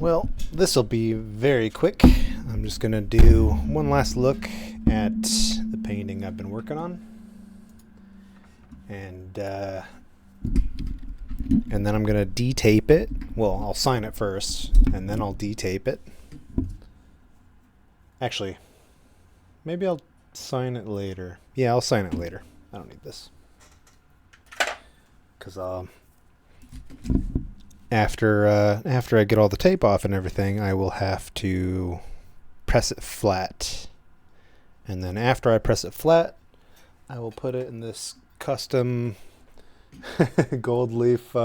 Well, this will be very quick. I'm just going to do one last look at the painting I've been working on. And then I'm going to detape it. Well, I'll sign it first, and then I'll detape it. Actually, maybe I'll sign it later. Yeah, I'll sign it later. I don't need this. Because after I get all the tape off and everything, I will have to press it flat. And then after I press it flat, I will put it in this custom gold leaf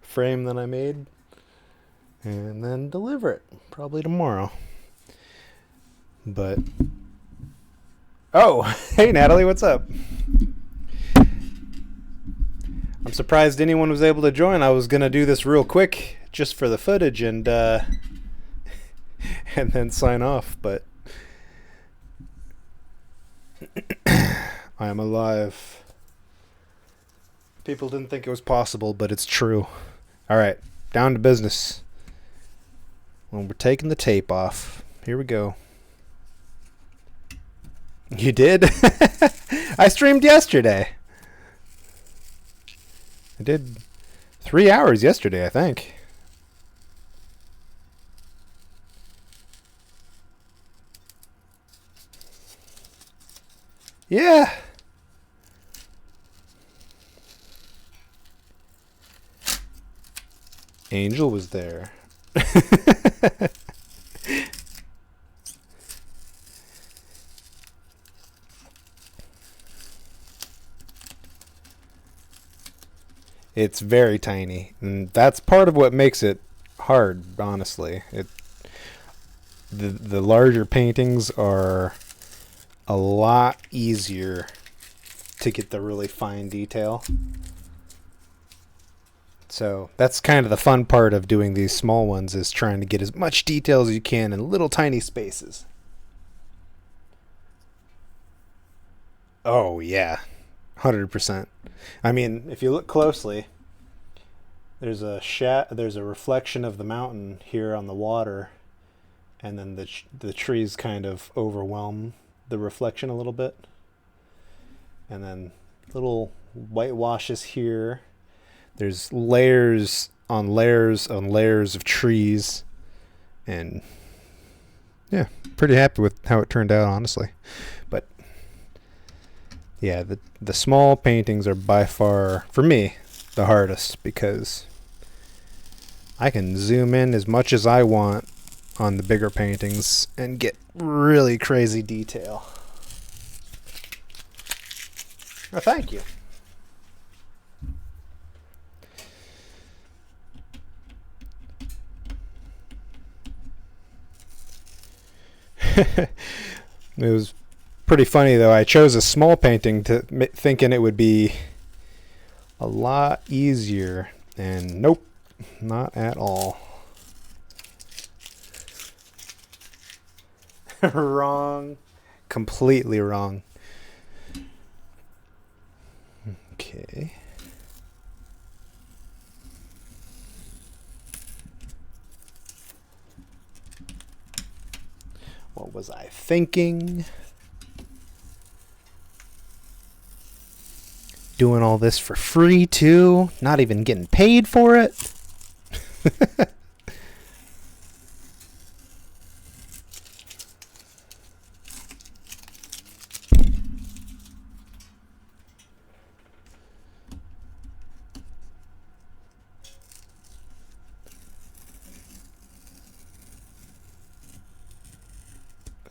frame that I made, and then deliver it probably tomorrow. But oh, hey Natalie, what's up? I'm surprised anyone was able to join. I was gonna do this real quick just for the footage and and then sign off, but I am alive. People didn't think it was possible, but it's true. All right, down to business. Well, we're taking the tape off. Here we go. You did? I streamed yesterday. I did 3 hours yesterday, I think. Yeah. Angel was there. It's very tiny, and that's part of what makes it hard, honestly. The larger paintings are a lot easier to get the really fine detail. So that's kind of the fun part of doing these small ones, is trying to get as much detail as you can in little tiny spaces. Oh yeah, 100%. I mean, if you look closely, there's a reflection of the mountain here on the water, and then the trees kind of overwhelm the reflection a little bit, and then little whitewashes here. There's layers on layers on layers of trees, and yeah, pretty happy with how it turned out, honestly. But yeah, the small paintings are by far, for me, the hardest, because I can zoom in as much as I want on the bigger paintings and get really crazy detail. Oh, thank you. It was pretty funny, though. I chose a small painting thinking it would be a lot easier, and nope, not at all. Wrong. Completely wrong. Okay. What was I thinking? Doing all this for free, too. Not even getting paid for it.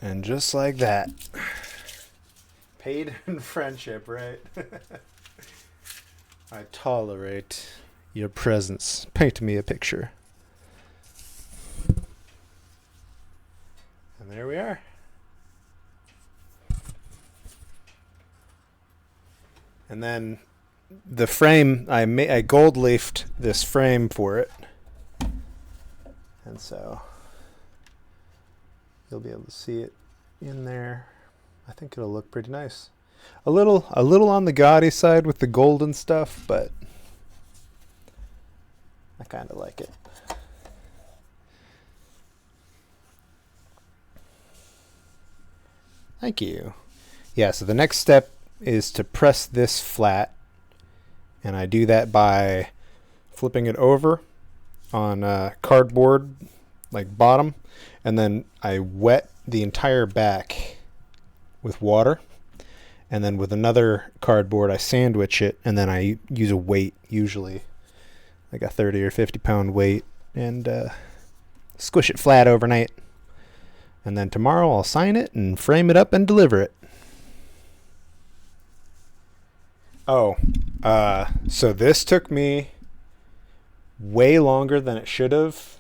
And just like that. Paid in friendship, right? I tolerate your presence. Paint me a picture. And there we are. And then the frame, I gold leafed this frame for it. And so you'll be able to see it in there. I think it'll look pretty nice. A little on the gaudy side with the golden stuff, but I kind of like it. Thank you. Yeah, so the next step is to press this flat, and I do that by flipping it over on cardboard, like bottom, and then I wet the entire back with water, and then with another cardboard I sandwich it, and then I use a weight, usually like a 30 or 50 pound weight, and squish it flat overnight. And then tomorrow I'll sign it and frame it up and deliver it. Oh, so this took me way longer than it should have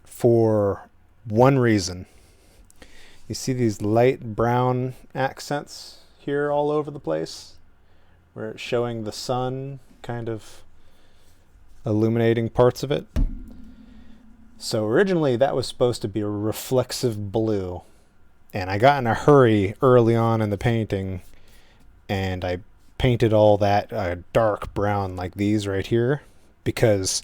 for one reason. You see these light brown accents here all over the place, where it's showing the sun kind of illuminating parts of it. So originally that was supposed to be a reflexive blue, and I got in a hurry early on in the painting, and I painted all that dark brown like these right here, because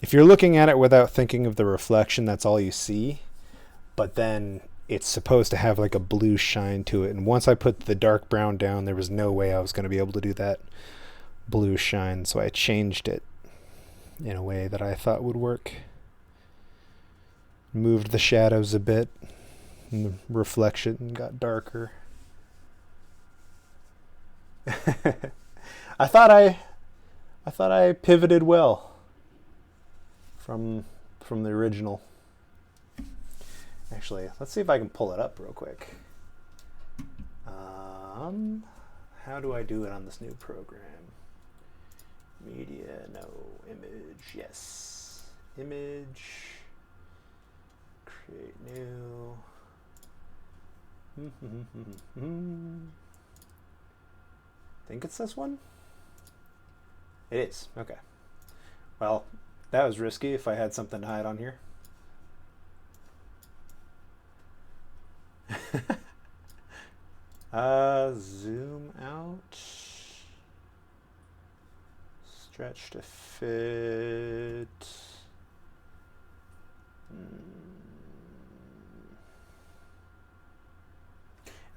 if you're looking at it without thinking of the reflection, that's all you see. But then it's supposed to have like a blue shine to it, and once I put the dark brown down, there was no way I was going to be able to do that blue shine, so I changed it in a way that I thought would work. Moved the shadows a bit, and the reflection got darker. I thought I pivoted well from the original. Actually, let's see if I can pull it up real quick. How do I do it on this new program? Media, no. Image, yes. Image. Create new. Think it's this one? It is. Okay. Well, that was risky if I had something to hide on here. Zoom out. Stretch to fit.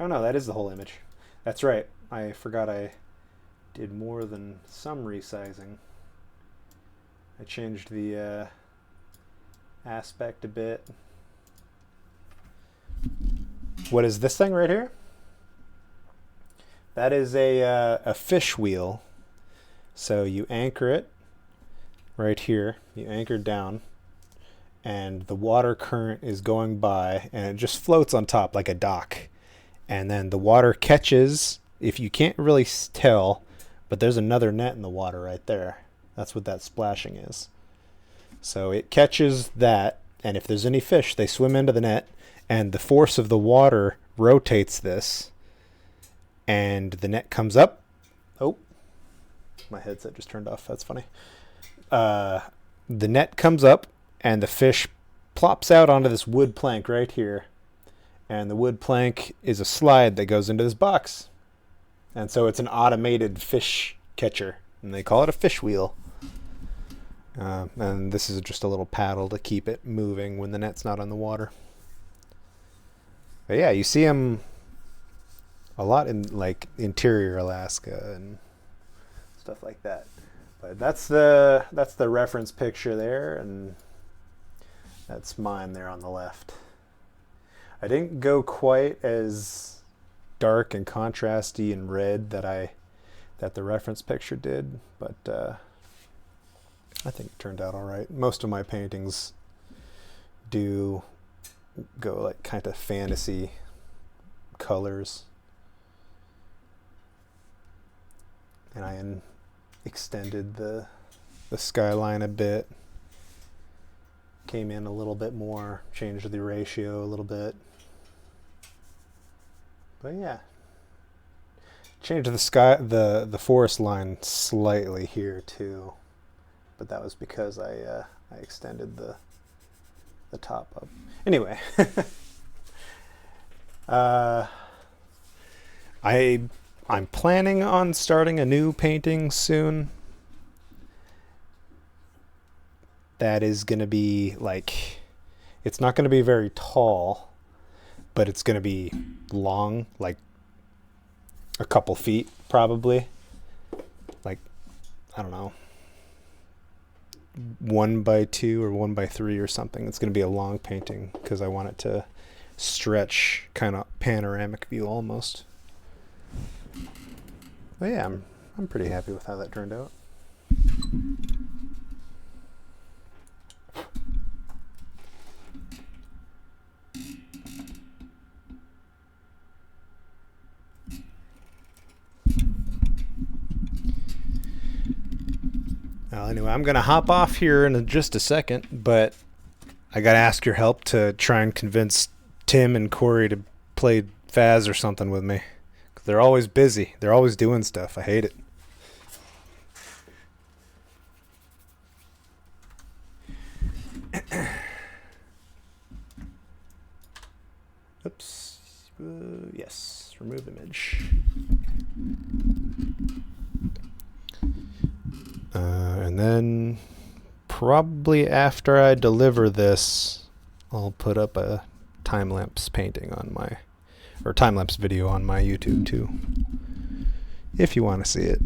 Oh no, that is the whole image. That's right. I forgot I did more than some resizing. I changed the aspect a bit. What is this thing right here? That is a fish wheel. So you anchor it right here. You anchor down, and the water current is going by, and it just floats on top like a dock. And then the water catches, if you can't really tell, but there's another net in the water right there. That's what that splashing is. So it catches that, and if there's any fish, they swim into the net, and the force of the water rotates this, and the net comes up. Oh, my headset just turned off. That's funny. The net comes up, and the fish plops out onto this wood plank right here. And the wood plank is a slide that goes into this box. And so it's an automated fish catcher, and they call it a fish wheel. And this is just a little paddle to keep it moving when the net's not on the water. But yeah, you see them a lot in like interior Alaska and stuff like that. But that's the reference picture there, and that's mine there on the left. I didn't go quite as dark and contrasty and red that the reference picture did, but I think it turned out all right. Most of my paintings do go like kind of fantasy colors, and I extended the skyline a bit, came in a little bit more, changed the ratio a little bit. But yeah, changed the forest line slightly here too, but that was because I extended the top up. Anyway, I'm planning on starting a new painting soon. That is going to be like, it's not going to be very tall, but it's going to be long, like a couple feet probably. Like, I don't know, 1x2 or 1x3 or something. It's going to be a long painting because I want it to stretch, kind of panoramic view almost. But yeah, I'm pretty happy with how that turned out. Well, anyway, I'm going to hop off here in just a second, but I got to ask your help to try and convince Tim and Corey to play Faz or something with me. 'Cause they're always busy. They're always doing stuff. I hate it. Oops. Yes. Remove image. And then probably after I deliver this, I'll put up a time-lapse painting on my, or time-lapse video on my YouTube too, if you want to see it.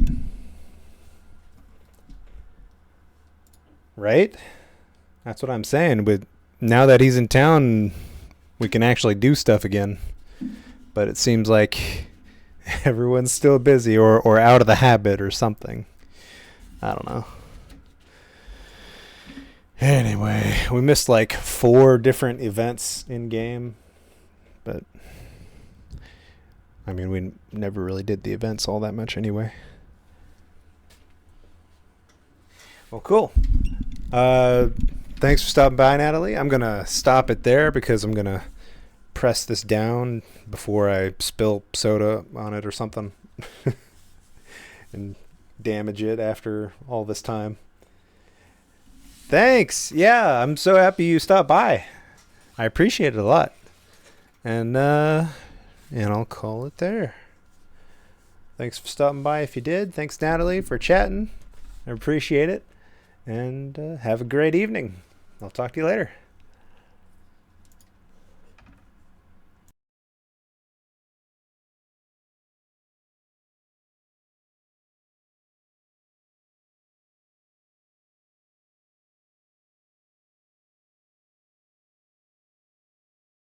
Right? That's what I'm saying. But now that he's in town, we can actually do stuff again. But it seems like everyone's still busy or out of the habit or something. I don't know. Anyway, we missed like 4 different events in game. But, I mean, we never really did the events all that much anyway. Well, cool. Thanks for stopping by, Natalie. I'm going to stop it there because I'm going to press this down before I spill soda on it or something. And damage it after all this time. Thanks. Yeah, I'm so happy you stopped by. I appreciate it a lot. And I'll call it there. Thanks for stopping by if you did. Thanks, Natalie, for chatting. I appreciate it. And have a great evening. I'll talk to you later.